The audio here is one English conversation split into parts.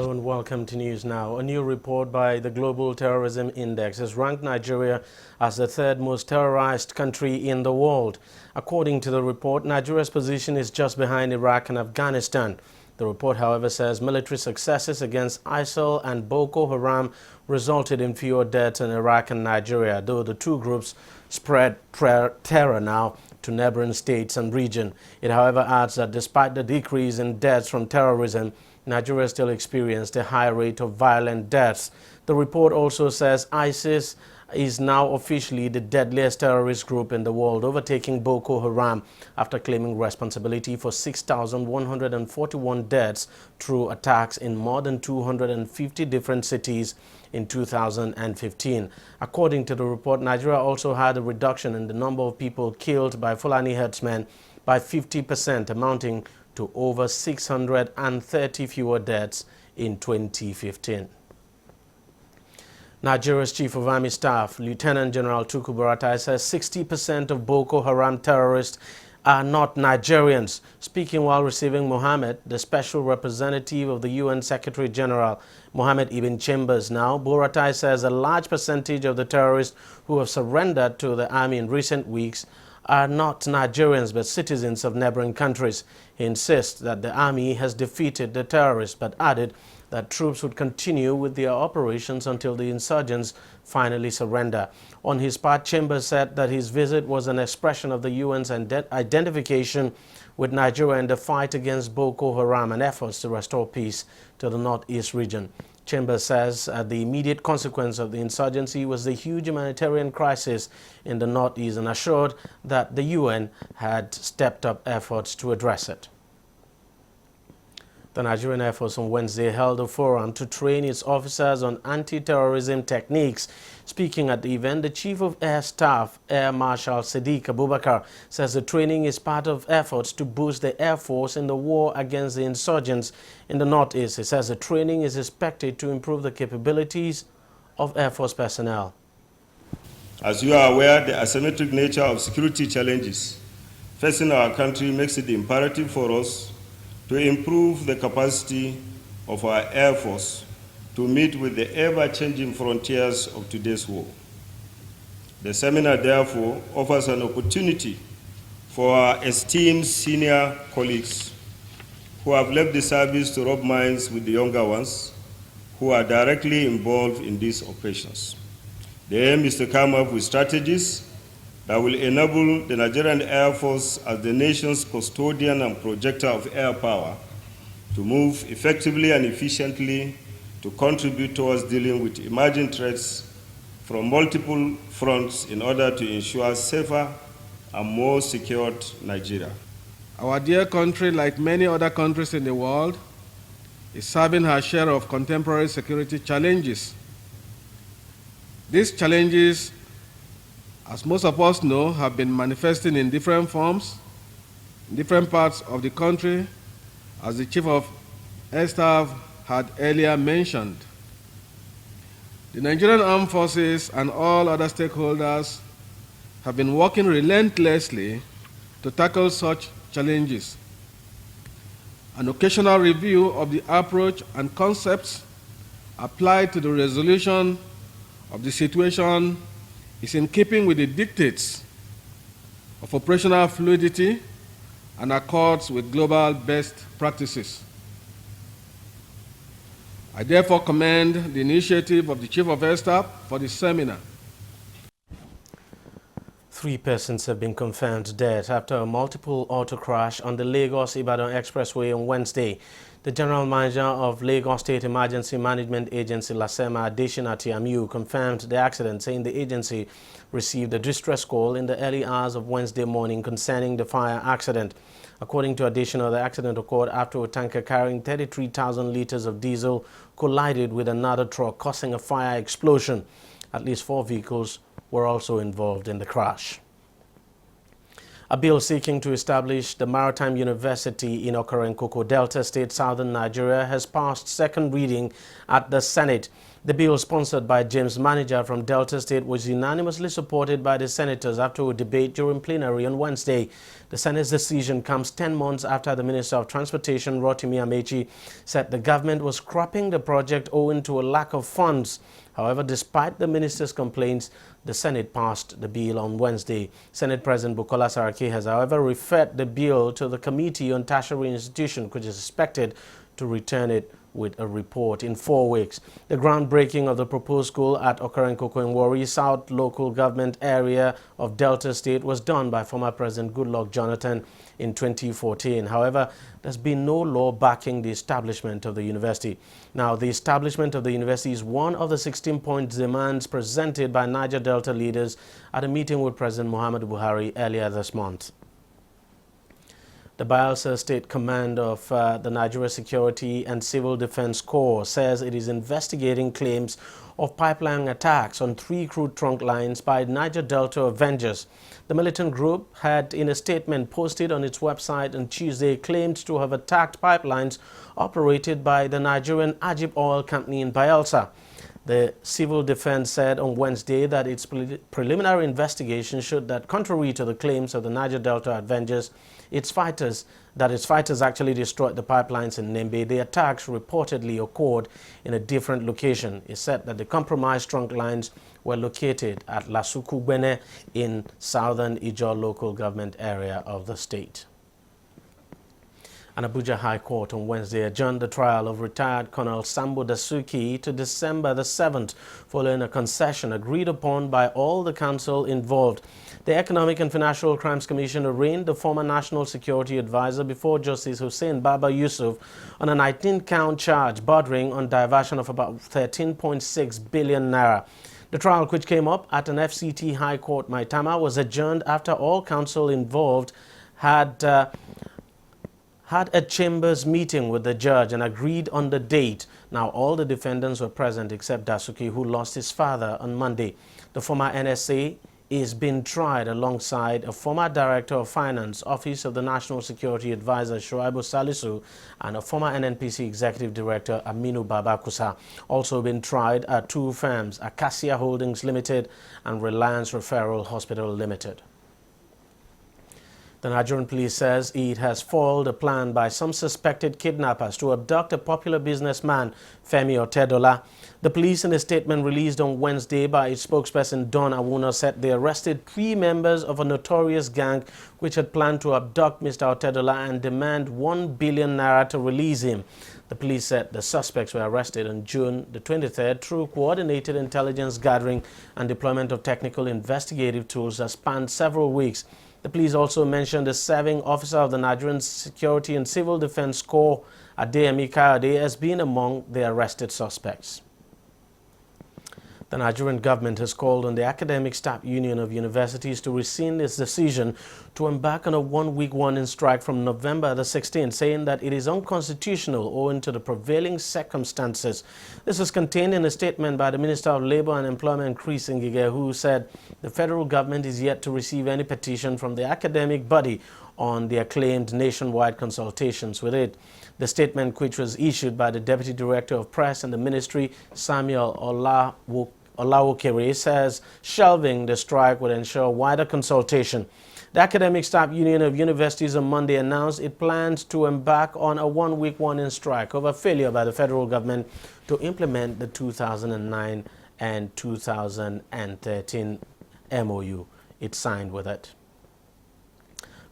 Hello and welcome to News Now. A new report by the Global Terrorism Index has ranked Nigeria as the third most terrorized country in the world. According to the report, Nigeria's position is just behind Iraq and Afghanistan. The report, however, says military successes against ISIL and Boko Haram resulted in fewer deaths in Iraq and Nigeria, though the two groups spread terror now to neighboring states and region. It, however, adds that despite the decrease in deaths from terrorism, Nigeria still experienced a high rate of violent deaths. The report also says ISIS is now officially the deadliest terrorist group in the world, overtaking Boko Haram after claiming responsibility for 6,141 deaths through attacks in more than 250 different cities in 2015. According to the report, Nigeria also had a reduction in the number of people killed by Fulani herdsmen by 50%, amounting to over 630 fewer deaths in 2015. Nigeria's Chief of Army Staff, Lieutenant General Tukur Buratai, says 60% of Boko Haram terrorists are not Nigerians. Speaking while receiving Mohammed, the special representative of the UN Secretary General, Mohammed Ibn Chambers now, Buratai says a large percentage of the terrorists who have surrendered to the army in recent weeks are not Nigerians but citizens of neighboring countries. He insists that the army has defeated the terrorists, but added that troops would continue with their operations until the insurgents finally surrender. On his part, Chambers said that his visit was an expression of the UN's identification with Nigeria in the fight against Boko Haram and efforts to restore peace to the northeast region. Chambers says the immediate consequence of the insurgency was the huge humanitarian crisis in the northeast and assured that the UN had stepped up efforts to address it. The Nigerian Air Force on Wednesday held a forum to train its officers on anti-terrorism techniques. Speaking at the event, the Chief of Air Staff, Air Marshal Sadiq Abubakar, says the training is part of efforts to boost the Air Force in the war against the insurgents in the Northeast. He says the training is expected to improve the capabilities of Air Force personnel. As you are aware, the asymmetric nature of security challenges facing our country makes it imperative for us to improve the capacity of our Air Force to meet with the ever-changing frontiers of today's war. The seminar, therefore, offers an opportunity for our esteemed senior colleagues who have left the service to rub minds with the younger ones who are directly involved in these operations. The aim is to come up with strategies that will enable the Nigerian Air Force as the nation's custodian and projector of air power to move effectively and efficiently to contribute towards dealing with emerging threats from multiple fronts in order to ensure safer and more secured Nigeria. Our dear country, like many other countries in the world, is serving her share of contemporary security challenges. These challenges, as most of us know, have been manifesting in different forms, in different parts of the country, as the Chief of Air Staff had earlier mentioned. The Nigerian Armed Forces and all other stakeholders have been working relentlessly to tackle such challenges. An occasional review of the approach and concepts applied to the resolution of the situation is in keeping with the dictates of operational fluidity and accords with global best practices. I therefore commend the initiative of the Chief of Air Staff for the seminar. 3 persons have been confirmed dead after a multiple auto crash on the Lagos-Ibadan Expressway on Wednesday. The General Manager of Lagos State Emergency Management Agency, Lasema Adesina Tiamiu, confirmed the accident, saying the agency received a distress call in the early hours of Wednesday morning concerning the fire accident. According to Adesina, the accident occurred after a tanker carrying 33,000 liters of diesel collided with another truck, causing a fire explosion. At least 4 vehicles were also involved in the crash. A bill seeking to establish the Maritime University in Okorenkoko, Delta State, southern Nigeria, has passed second reading at the Senate. The bill, sponsored by James Manager from Delta State, was unanimously supported by the senators after a debate during plenary on Wednesday. The Senate's decision comes 10 months after the Minister of Transportation, Rotimi Amechi, said the government was scrapping the project owing to a lack of funds. However, despite the minister's complaints, the Senate passed the bill on Wednesday. Senate President Bukola Saraki has, however, referred the bill to the Committee on Tertiary Institutions, which is expected to return it with a report in 4 weeks. The groundbreaking of the proposed school at Okorenkoko in Warri South local government area of Delta State was done by former President Goodluck Jonathan in 2014. However, there's been no law backing the establishment of the university. Now, the establishment of the university is one of the 16-point demands presented by Niger Delta leaders at a meeting with President Muhammadu Buhari earlier this month. The Bayelsa State Command of the Nigeria Security and Civil Defense Corps says it is investigating claims of pipeline attacks on 3 crude trunk lines by Niger Delta Avengers. The militant group had, in a statement posted on its website on Tuesday, claimed to have attacked pipelines operated by the Nigerian Ajib Oil Company in Bayelsa. The Civil Defense said on Wednesday that its preliminary investigation showed that, contrary to the claims of the Niger Delta Avengers, its fighters actually destroyed the pipelines in Nembe. The attacks reportedly occurred in a different location. It said that the compromised trunk lines were located at Lasuku in southern Ijaw local government area of the state. An Abuja High Court on Wednesday adjourned the trial of retired Colonel Sambo Dasuki to December the 7th, following a concession agreed upon by all the counsel involved. The Economic and Financial Crimes Commission arraigned the former National Security Advisor before Justice Hussein Baba Yusuf on a 19-count charge bordering on diversion of about 13.6 billion naira. The trial, which came up at an FCT High Court Maitama, was adjourned after all counsel involved had a chambers meeting with the judge and agreed on the date. Now, all the defendants were present except Dasuki, who lost his father on Monday. The former NSA is being tried alongside a former Director of Finance, Office of the National Security Advisor, Shuaibu Salisu, and a former NNPC Executive Director, Aminu Babakusa. Also being tried are 2 firms, Acacia Holdings Limited and Reliance Referral Hospital Limited. The Nigerian police says it has foiled a plan by some suspected kidnappers to abduct a popular businessman, Femi Otedola. The police, in a statement released on Wednesday by its spokesperson Don Awuna, said they arrested 3 members of a notorious gang which had planned to abduct Mr. Otedola and demand 1 billion naira to release him. The police said the suspects were arrested on June the 23rd through coordinated intelligence gathering and deployment of technical investigative tools that spanned several weeks. The police also mentioned the serving officer of the Nigerian Security and Civil Defense Corps, Adeyemi Kayode, as being among the arrested suspects. The Nigerian government has called on the Academic Staff Union of Universities to rescind its decision to embark on a 1-week warning strike from November the 16th, saying that it is unconstitutional owing to the prevailing circumstances. This is contained in a statement by the Minister of Labour and Employment, Chris Ngige, who said the federal government is yet to receive any petition from the academic body on the acclaimed nationwide consultations with it. The statement, which was issued by the Deputy Director of Press and the Ministry, Samuel Olawokere, says shelving the strike would ensure wider consultation. The Academic Staff Union of Universities on Monday announced it plans to embark on a 1-week warning strike over failure by the federal government to implement the 2009 and 2013 MOU it signed with it.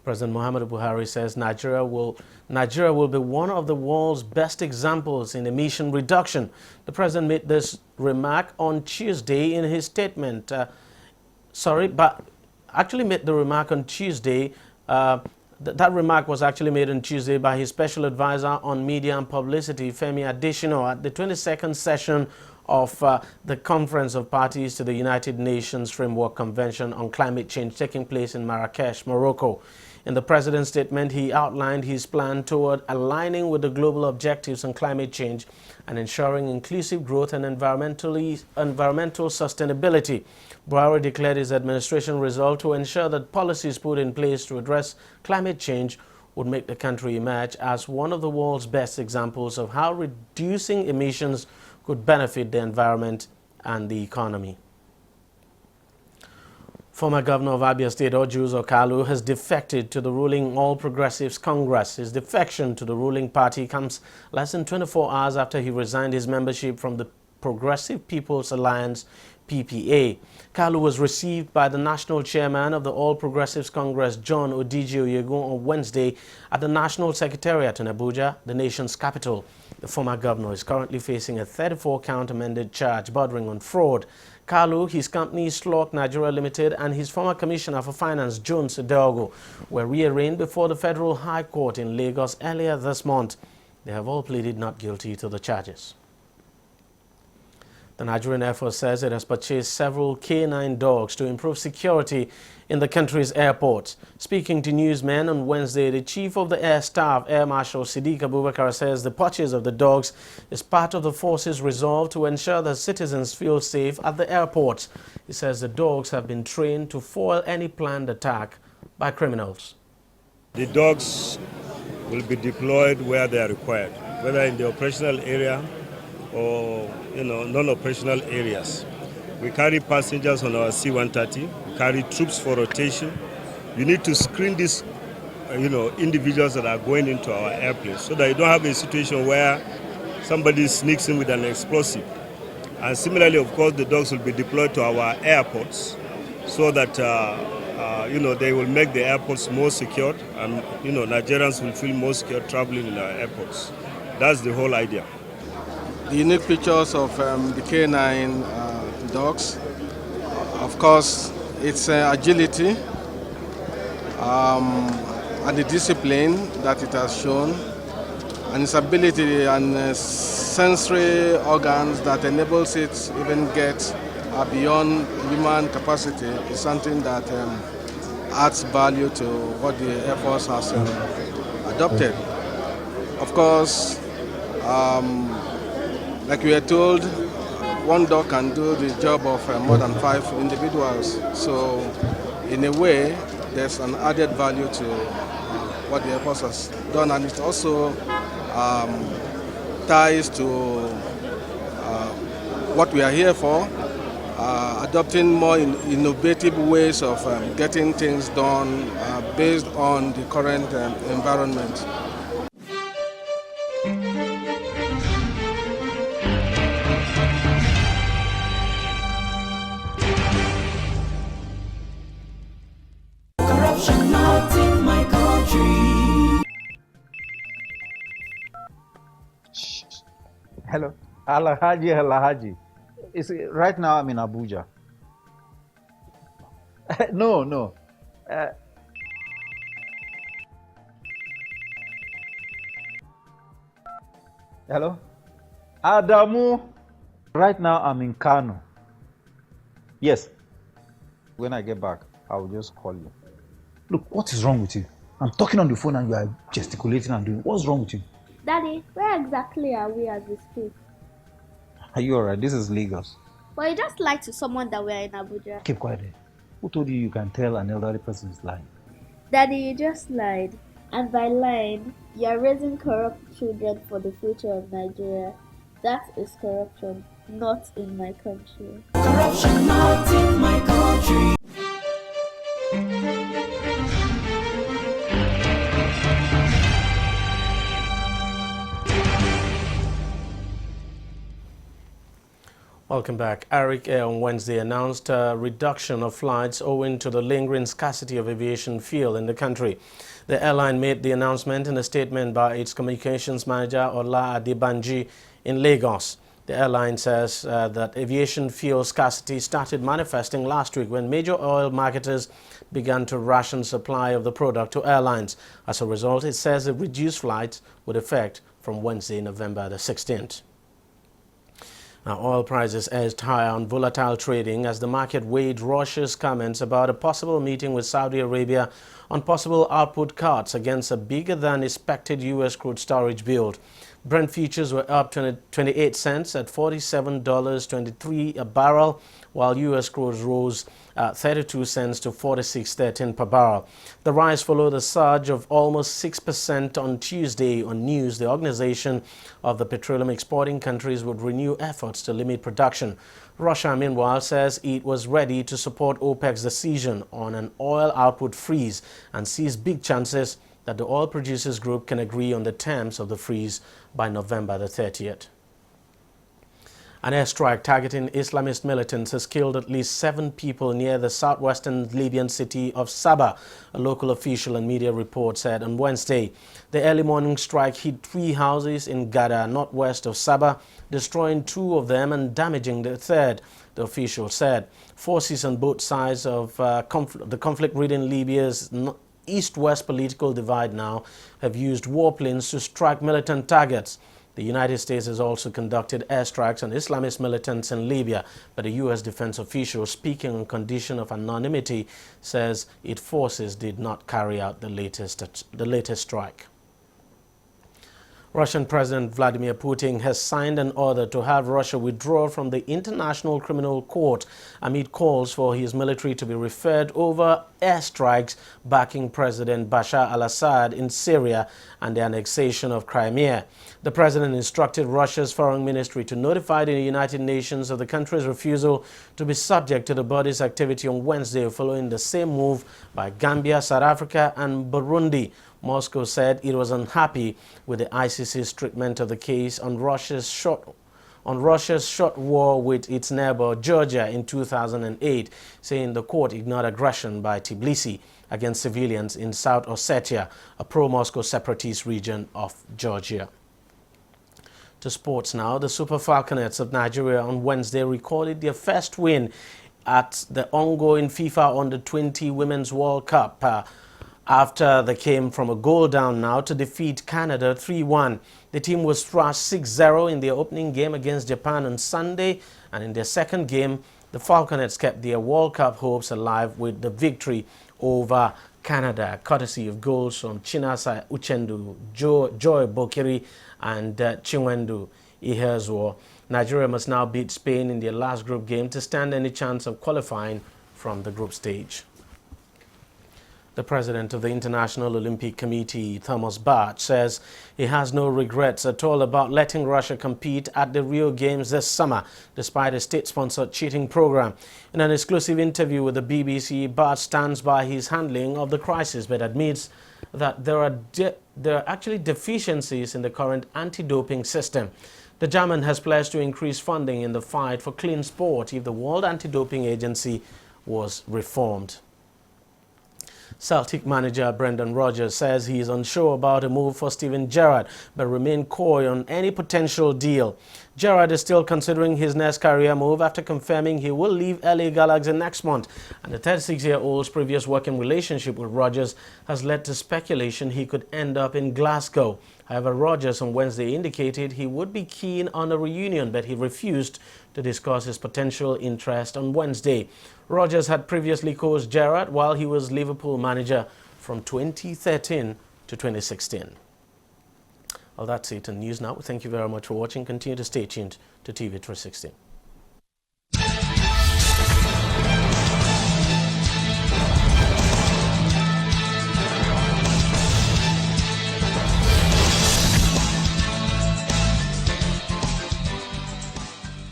President Muhammadu Buhari says Nigeria will be one of the world's best examples in emission reduction. The president made this remark on Tuesday in his statement. Made the remark on Tuesday. That remark was actually made on Tuesday by his special advisor on media and publicity, Femi Adesina, at the 22nd session of the Conference of Parties to the United Nations Framework Convention on Climate Change taking place in Marrakesh, Morocco. In the president's statement, he outlined his plan toward aligning with the global objectives on climate change and ensuring inclusive growth and environmental sustainability. Buhari declared his administration resolved to ensure that policies put in place to address climate change would make the country emerge as one of the world's best examples of how reducing emissions could benefit the environment and the economy. Former Governor of Abia State, Ojuzo Kalu, has defected to the ruling All Progressives Congress. His defection to the ruling party comes less than 24 hours after he resigned his membership from the Progressive People's Alliance, PPA. Kalu was received by the national chairman of the All Progressives Congress, John Odiji Oyegun, on Wednesday at the National Secretariat in Abuja, the nation's capital. The former governor is currently facing a 34-count amended charge bordering on fraud. Kalu, his company Slok Nigeria Limited, and his former Commissioner for Finance, Jones Odeogo, were rearraigned before the Federal High Court in Lagos earlier this month. They have all pleaded not guilty to the charges. The Nigerian Air Force says it has purchased several K9 dogs to improve security in the country's airports. Speaking to newsmen on Wednesday, the Chief of the Air Staff, Air Marshal Siddiq Abubakar, says the purchase of the dogs is part of the force's resolve to ensure that citizens feel safe at the airports. He says the dogs have been trained to foil any planned attack by criminals. The dogs will be deployed where they are required, whether in the operational area or non-operational areas. We carry passengers on our C-130, we carry troops for rotation. You need to screen these individuals that are going into our airplanes so that you don't have a situation where somebody sneaks in with an explosive. And similarly, of course, the dogs will be deployed to our airports so that they will make the airports more secured, and Nigerians will feel more secure traveling in our airports. That's the whole idea. The unique features of the K9 dogs, of course, its agility and the discipline that it has shown, and its ability and sensory organs that enables it even get beyond human capacity is something that adds value to what the Air Force has adopted. Of course, like we are told, one dog can do the job of more than 5 individuals. So, in a way, there's an added value to what the Air Force has done, and it also ties to what we are here for, adopting more innovative ways of getting things done based on the current environment. Hello, Alhaji. Right now I'm in Abuja. No. Hello, Adamu. Right now I'm in Kano. Yes. When I get back, I will just call you. Look, what is wrong with you? I'm talking on the phone and you are gesticulating and doing. What's wrong with you? Daddy, where exactly are we as we speak? Are you alright? This is Lagos. Well, you just lied to someone that we're in Abuja. Keep quiet. Who told you can tell an elderly person is lying? Daddy, you just lied. And by lying, you're raising corrupt children for the future of Nigeria. That is corruption, not in my country. Corruption, not in my country. Welcome back. Arik Air on Wednesday announced a reduction of flights owing to the lingering scarcity of aviation fuel in the country. The airline made the announcement in a statement by its communications manager, Ola Adebanji, in Lagos. The airline says that aviation fuel scarcity started manifesting last week when major oil marketers began to ration supply of the product to airlines. As a result, it says it reduced flights with effect from Wednesday, November the 16th. Now, oil prices edged higher on volatile trading as the market weighed Russia's comments about a possible meeting with Saudi Arabia on possible output cuts against a bigger-than-expected U.S. crude storage build. Brent futures were up 28 cents at $47.23 a barrel, while U.S. crude rose 32 cents to $46.13 per barrel. The rise followed a surge of almost 6% on Tuesday on news the Organization of the Petroleum Exporting Countries would renew efforts to limit production. Russia, meanwhile, says it was ready to support OPEC's decision on an oil output freeze and sees big chances that the oil producers group can agree on the terms of the freeze by November the 30th. An airstrike targeting Islamist militants has killed at least 7 people near the southwestern Libyan city of Sabah, a local official and media report said on Wednesday. The early morning strike hit 3 houses in Gada, northwest of Sabah, destroying 2 of them and damaging the third, the official said. Forces on both sides of the conflict-ridden Libya's east-west political divide now have used warplanes to strike militant targets. The United States has also conducted airstrikes on Islamist militants in Libya, but a U.S. defense official speaking on condition of anonymity says its forces did not carry out the latest strike. Russian President Vladimir Putin has signed an order to have Russia withdraw from the International Criminal Court amid calls for his military to be referred over airstrikes backing President Bashar al-Assad in Syria and the annexation of Crimea. The president instructed Russia's foreign ministry to notify the United Nations of the country's refusal to be subject to the body's activity on Wednesday, following the same move by Gambia, South Africa and Burundi. Moscow said it was unhappy with the ICC's treatment of the case on Russia's short war with its neighbor Georgia in 2008, saying the court ignored aggression by Tbilisi against civilians in South Ossetia, a pro-Moscow separatist region of Georgia. To sports now, the Super Falconets of Nigeria on Wednesday recorded their first win at the ongoing FIFA Under-20 Women's World Cup after they came from a goal down now to defeat Canada 3-1. The team was thrashed 6-0 in their opening game against Japan on Sunday, and in their second game, the Falconets kept their World Cup hopes alive with the victory over Canada, courtesy of goals from Chinasa Uchendu, Joy Bokiri and Chinwendu Ihezuo. Nigeria must now beat Spain in their last group game to stand any chance of qualifying from the group stage. The president of the International Olympic Committee, Thomas Bach, says he has no regrets at all about letting Russia compete at the Rio Games this summer, despite a state-sponsored cheating program. In an exclusive interview with the BBC, Bach stands by his handling of the crisis, but admits that there are actually deficiencies in the current anti-doping system. The German has pledged to increase funding in the fight for clean sport if the World Anti-Doping Agency was reformed. Celtic manager Brendan Rodgers says he is unsure about a move for Steven Gerrard, but remains coy on any potential deal. Gerrard is still considering his next career move after confirming he will leave LA Galaxy next month, and the 36-year-old's previous working relationship with Rodgers has led to speculation he could end up in Glasgow. However, Rodgers on Wednesday indicated he would be keen on a reunion, but he refused to discuss his potential interest on Wednesday. Rodgers had previously coached Gerrard while he was Liverpool manager from 2013 to 2016. Well, that's it on News Now. Thank you very much for watching. Continue to stay tuned to TV360.